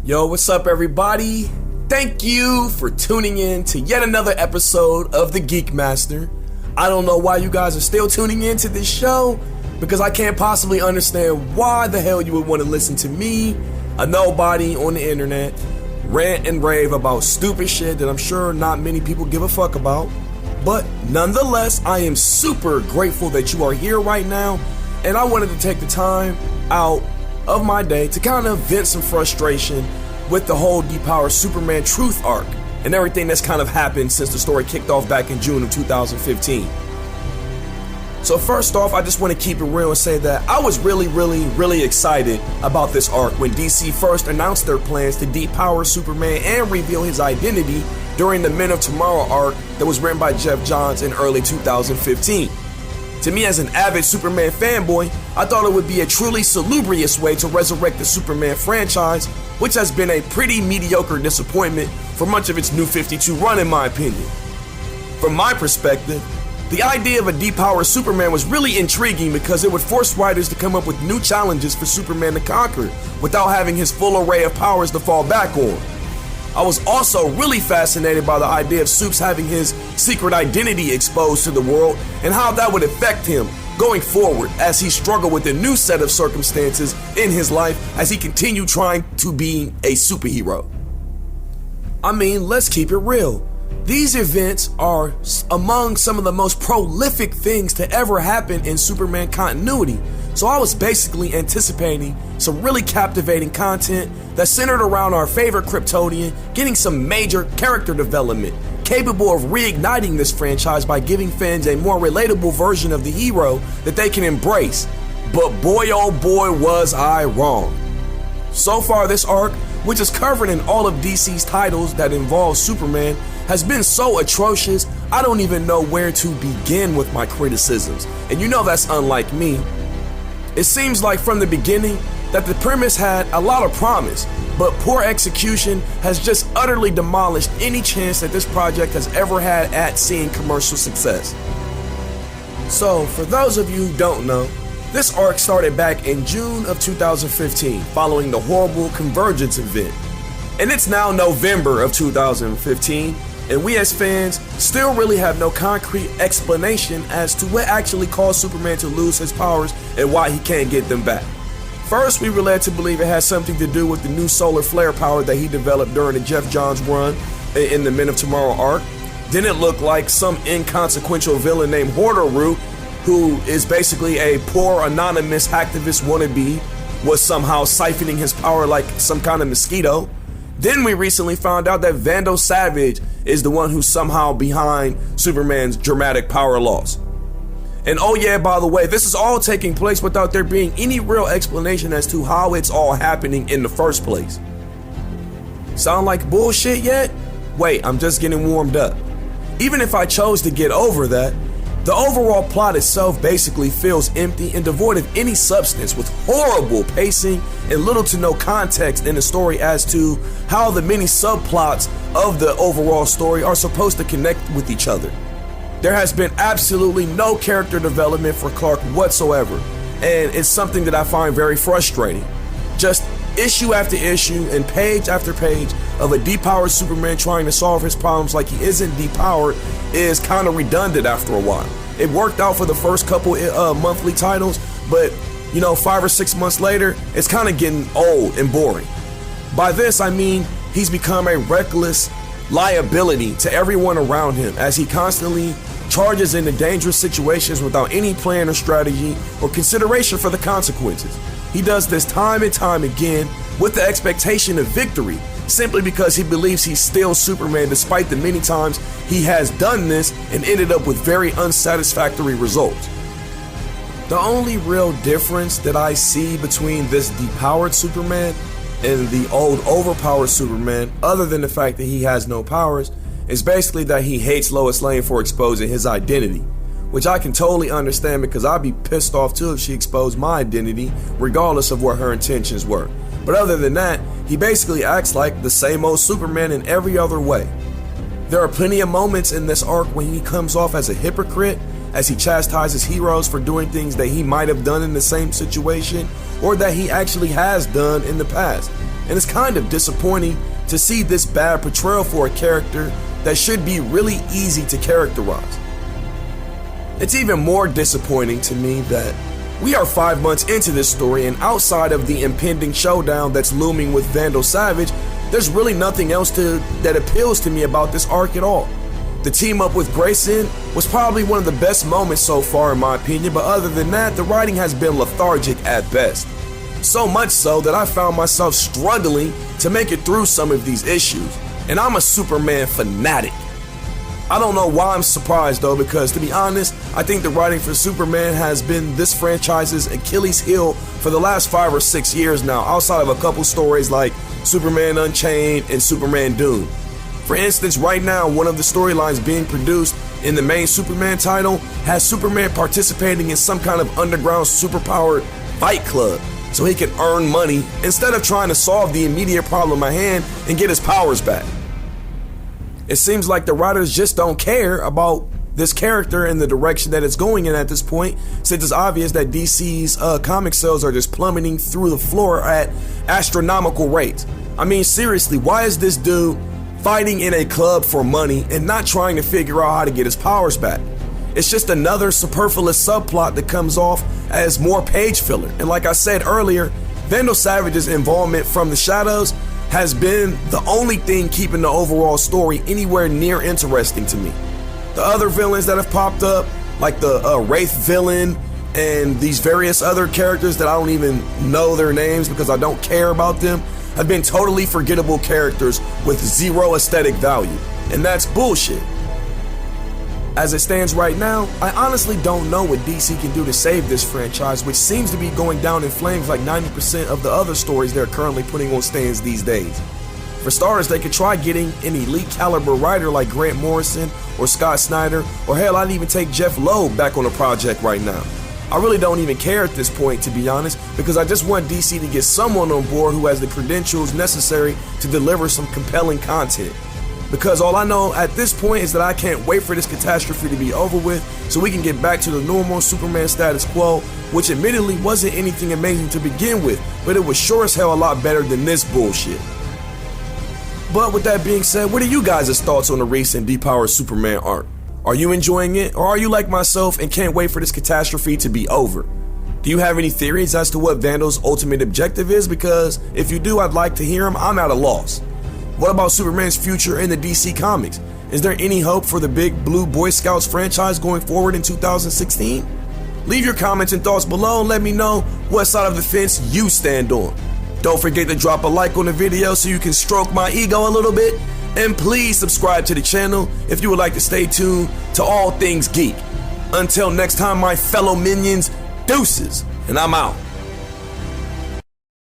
Yo, what's up everybody? Thank you for tuning in to yet another episode of the Geek Master. I don't know why you guys are still tuning in to this show, because I can't possibly understand why the hell you would want to listen to me, a nobody on the internet, rant and rave about stupid shit that I'm sure not many people give a fuck about. But nonetheless, I am super grateful that you are here right now, and I wanted to take the time out of my day to kind of vent some frustration with the whole Depowered Superman Truth arc and everything that's kind of happened since the story kicked off back in June of 2015. So first off, I just want to keep it real and say that I was really excited about this arc when DC first announced their plans to depower Superman and reveal his identity during the Men of Tomorrow arc that was written by Geoff Johns in early 2015. To me, as an avid Superman fanboy, I thought it would be a truly salubrious way to resurrect the Superman franchise, which has been a pretty mediocre disappointment for much of its New 52 run in my opinion. From my perspective, the idea of a depowered Superman was really intriguing because it would force writers to come up with new challenges for Superman to conquer without having his full array of powers to fall back on. I was also really fascinated by the idea of Supes having his secret identity exposed to the world and how that would affect him going forward as he struggled with a new set of circumstances in his life as he continued trying to be a superhero. I mean, let's keep it real. These events are among some of the most prolific things to ever happen in Superman continuity, so I was basically anticipating some really captivating content that centered around our favorite Kryptonian getting some major character development, capable of reigniting this franchise by giving fans a more relatable version of the hero that they can embrace. But boy oh boy was I wrong. So far this arc, which is covered in all of DC's titles that involve Superman, has been so atrocious, I don't even know where to begin with my criticisms. And you know that's unlike me. It seems like from the beginning that the premise had a lot of promise, but poor execution has just utterly demolished any chance that this project has ever had at seeing commercial success. So, for those of you who don't know, this arc started back in June of 2015 following the horrible Convergence event. And it's now November of 2015, and we as fans still really have no concrete explanation as to what actually caused Superman to lose his powers and why he can't get them back. First, we were led to believe it has something to do with the new solar flare power that he developed during the Geoff Johns run in the Men of Tomorrow arc. Then it looked like some inconsequential villain named Horderu, who is basically a poor anonymous hacktivist wannabe, was somehow siphoning his power like some kind of mosquito. Then we recently found out that Vandal Savage is the one who's somehow behind Superman's dramatic power loss. And oh yeah, by the way, this is all taking place without there being any real explanation as to how it's all happening in the first place. Sound like bullshit yet? Wait, I'm just getting warmed up. Even if I chose to get over that, the overall plot itself basically feels empty and devoid of any substance, with horrible pacing and little to no context in the story as to how the many subplots of the overall story are supposed to connect with each other. There has been absolutely no character development for Clark whatsoever, and it's something that I find very frustrating. Just issue after issue and page after page of a depowered Superman trying to solve his problems like he isn't depowered is kind of redundant after a while. It worked out for the first couple monthly titles, but 5 or 6 months later, it's kind of getting old and boring. By this I mean he's become a reckless liability to everyone around him as he constantly charges into dangerous situations without any plan or strategy or consideration for the consequences. He does this time and time again with the expectation of victory, simply because he believes he's still Superman despite the many times he has done this and ended up with very unsatisfactory results. The only real difference that I see between this depowered Superman and the old overpowered Superman, other than the fact that he has no powers, is basically that he hates Lois Lane for exposing his identity, which I can totally understand because I'd be pissed off too if she exposed my identity regardless of what her intentions were. But other than that, he basically acts like the same old Superman in every other way. There are plenty of moments in this arc when he comes off as a hypocrite, as he chastises heroes for doing things that he might have done in the same situation or that he actually has done in the past. and it's kind of disappointing to see this bad portrayal for a character that should be really easy to characterize. It's even more disappointing to me that we are 5 months into this story, and outside of the impending showdown that's looming with Vandal Savage, there's really nothing else that appeals to me about this arc at all. The team up with Grayson was probably one of the best moments so far in my opinion, but other than that, the writing has been lethargic at best. So much so that I found myself struggling to make it through some of these issues, and I'm a Superman fanatic. I don't know why I'm surprised though, because to be honest, I think the writing for Superman has been this franchise's Achilles heel for the last 5 or 6 years now, outside of a couple stories like Superman Unchained and Superman Doom. For instance, right now, one of the storylines being produced in the main Superman title has Superman participating in some kind of underground superpowered fight club so he can earn money instead of trying to solve the immediate problem at hand and get his powers back. It seems like the writers just don't care about this character and the direction that it's going in at this point, since it's obvious that DC's comic sales are just plummeting through the floor at astronomical rates. I mean, seriously, why is this dude fighting in a club for money and not trying to figure out how to get his powers back? It's just another superfluous subplot that comes off as more page filler. And like I said earlier, Vandal Savage's involvement from the shadows has been the only thing keeping the overall story anywhere near interesting to me. The other villains that have popped up, like the Wraith villain and these various other characters that I don't even know their names because I don't care about them, have been totally forgettable characters with zero aesthetic value, and that's bullshit. As it stands right now, I honestly don't know what DC can do to save this franchise, which seems to be going down in flames like 90% of the other stories they're currently putting on stands these days. For starters, they could try getting an elite caliber writer like Grant Morrison or Scott Snyder, or hell, I'd even take Jeff Loeb back on a project right now. I really don't even care at this point, to be honest, because I just want DC to get someone on board who has the credentials necessary to deliver some compelling content. Because all I know at this point is that I can't wait for this catastrophe to be over with so we can get back to the normal Superman status quo, which admittedly wasn't anything amazing to begin with, but it was sure as hell a lot better than this bullshit. But with that being said, what are you guys' thoughts on the recent Depowered Superman arc? Are you enjoying it, or are you like myself and can't wait for this catastrophe to be over? Do you have any theories as to what Vandal's ultimate objective is? Because if you do, I'd like to hear them. I'm at a loss. What about Superman's future in the DC Comics? Is there any hope for the Big Blue Boy Scouts franchise going forward in 2016? Leave your comments and thoughts below and let me know what side of the fence you stand on. Don't forget to drop a like on the video so you can stroke my ego a little bit. And please subscribe to the channel if you would like to stay tuned to all things geek. Until next time, my fellow minions, deuces, and I'm out.